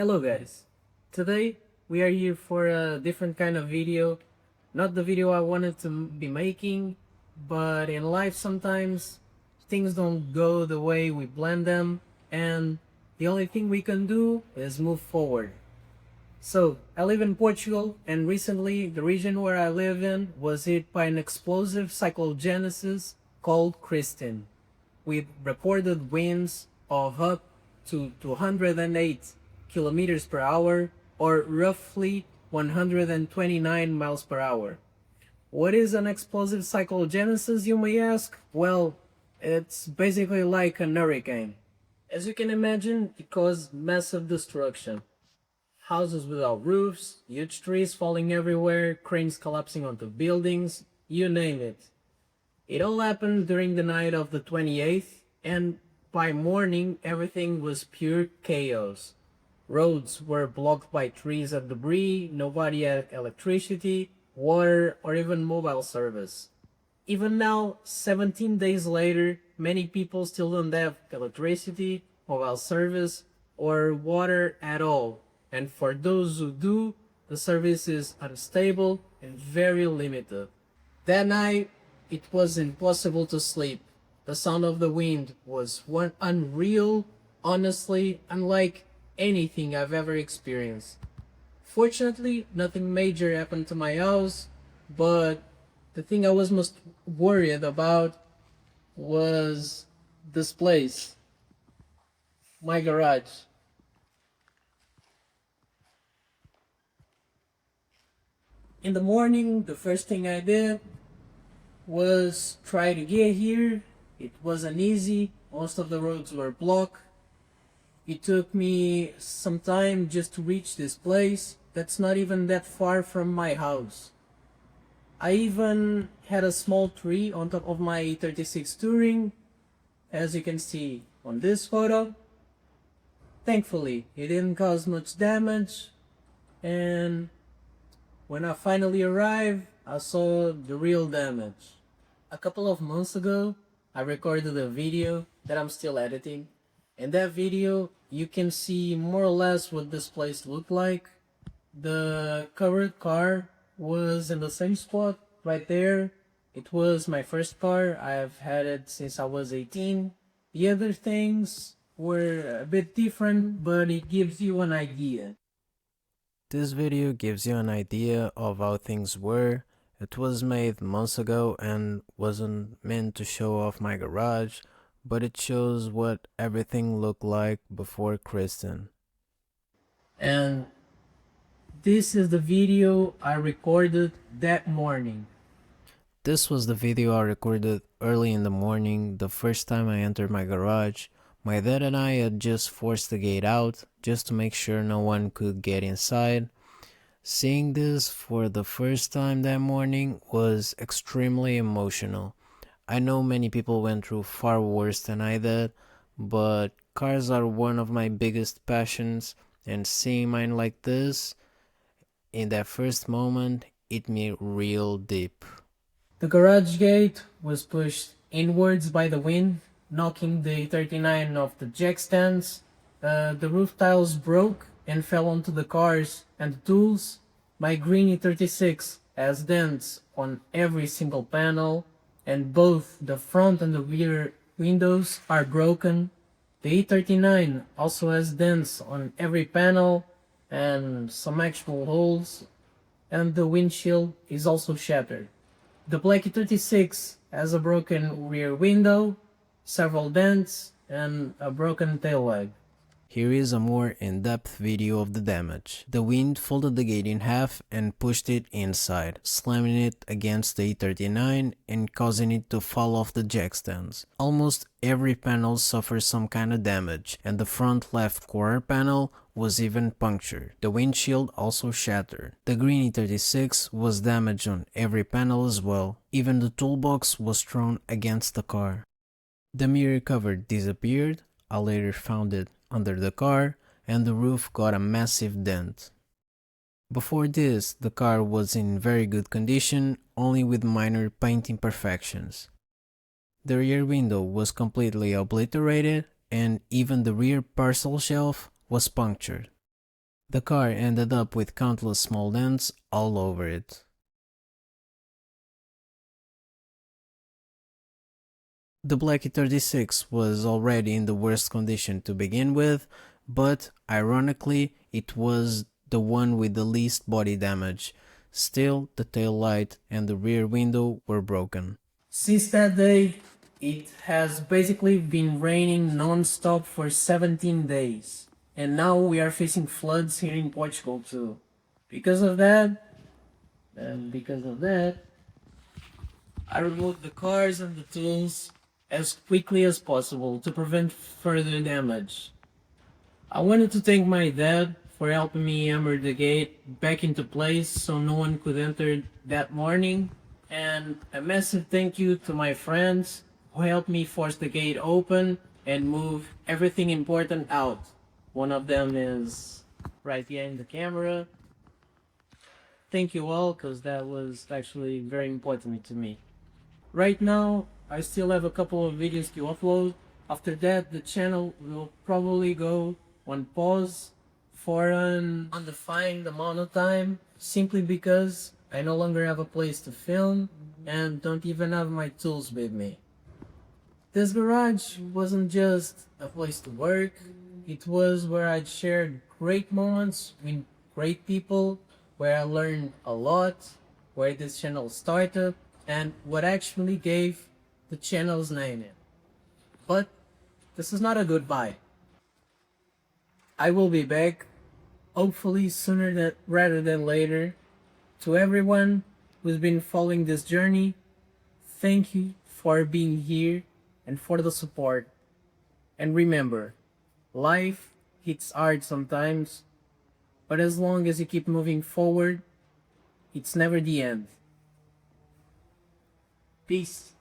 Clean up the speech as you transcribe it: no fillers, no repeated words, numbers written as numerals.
Hello guys, today we are here for a different kind of video, not the video I wanted to be making, but in life sometimes things don't go the way we plan them and the only thing we can do is move forward. So, I live in Portugal and recently the region where I live in was hit by an explosive cyclogenesis called Kristine. We reported winds of up to 208 kilometers per hour or roughly 129 miles per hour. What is an explosive cyclogenesis, you may ask? Well, it's basically like an hurricane. As you can imagine, it caused massive destruction. Houses without roofs, huge trees falling everywhere, cranes collapsing onto buildings, you name it. It all happened during the night of the 28th, and by morning everything was pure chaos. Roads were blocked by trees and debris, nobody had electricity, water, or even mobile service. Even now, 17 days later, many people still don't have electricity, mobile service, or water at all. And for those who do, the service is unstable and very limited. That night, it was impossible to sleep. The sound of the wind was one unreal, honestly, unlike anything I've ever experienced. Fortunately, nothing major happened to my house, but the thing I was most worried about was this place, my garage. In the morning, the first thing I did was try to get here. It wasn't easy. Most of the roads were blocked. It took me some time just to reach this place that's not even that far from my house. I even had a small tree on top of my 36 Touring, as you can see on this photo. Thankfully, it didn't cause much damage, and when I finally arrived, I saw the real damage. A couple of months ago, I recorded a video that I'm still editing. In that video, you can see more or less what this place looked like. The covered car was in the same spot right there. It was my first car. I've had it since I was 18. The other things were a bit different, but it gives you an idea. This video gives you an idea of how things were. It was made months ago and wasn't meant to show off my garage, but it shows what everything looked like before Kristen. And this is the video I recorded that morning. This was the video I recorded early in the morning, the first time I entered my garage. My dad and I had just forced the gate out, just to make sure no one could get inside. Seeing this for the first time that morning was extremely emotional. I know many people went through far worse than I did, but cars are one of my biggest passions, and seeing mine like this, in that first moment, hit me real deep. The garage gate was pushed inwards by the wind, knocking the 39 off the jack stands. The roof tiles broke and fell onto the cars and the tools. My Greenie 36 has dents on every single panel, and both the front and the rear windows are broken. The E39 also has dents on every panel and some actual holes, and the windshield is also shattered. The Black E36 has a broken rear window, several dents, and a broken taillight. Here is a more in-depth video of the damage. The wind folded the gate in half and pushed it inside, slamming it against the E39 and causing it to fall off the jack stands. Almost every panel suffered some kind of damage, and the front left quarter panel was even punctured. The windshield also shattered. The green E36 was damaged on every panel as well. Even the toolbox was thrown against the car. The mirror cover disappeared. I later found it under the car, and the roof got a massive dent. Before this, the car was in very good condition, only with minor paint imperfections. The rear window was completely obliterated, and even the rear parcel shelf was punctured. The car ended up with countless small dents all over it. The Black E36 was already in the worst condition to begin with, but ironically it was the one with the least body damage. Still, the tail light and the rear window were broken. Since that day, it has basically been raining non-stop for 17 days. And now we are facing floods here in Portugal too. Because of that, I removed the cars and the tools as quickly as possible to prevent further damage. I wanted to thank my dad for helping me hammer the gate back into place so no one could enter that morning, and a massive thank you to my friends who helped me force the gate open and move everything important out. One of them is right behind the camera. Thank you all, because that was actually very important to me. Right now, I still have a couple of videos to upload. After that, the channel will probably go on pause for an undefined amount of time, simply because I no longer have a place to film and don't even have my tools with me. This garage wasn't just a place to work, it was where I'd shared great moments with great people, where I learned a lot, where this channel started, and what actually gave the channel's name in. But this is not a goodbye. I will be back, hopefully sooner rather than later. To everyone who's been following this journey, thank you for being here and for the support. And remember, life hits hard sometimes, but as long as you keep moving forward, it's never the end. Peace.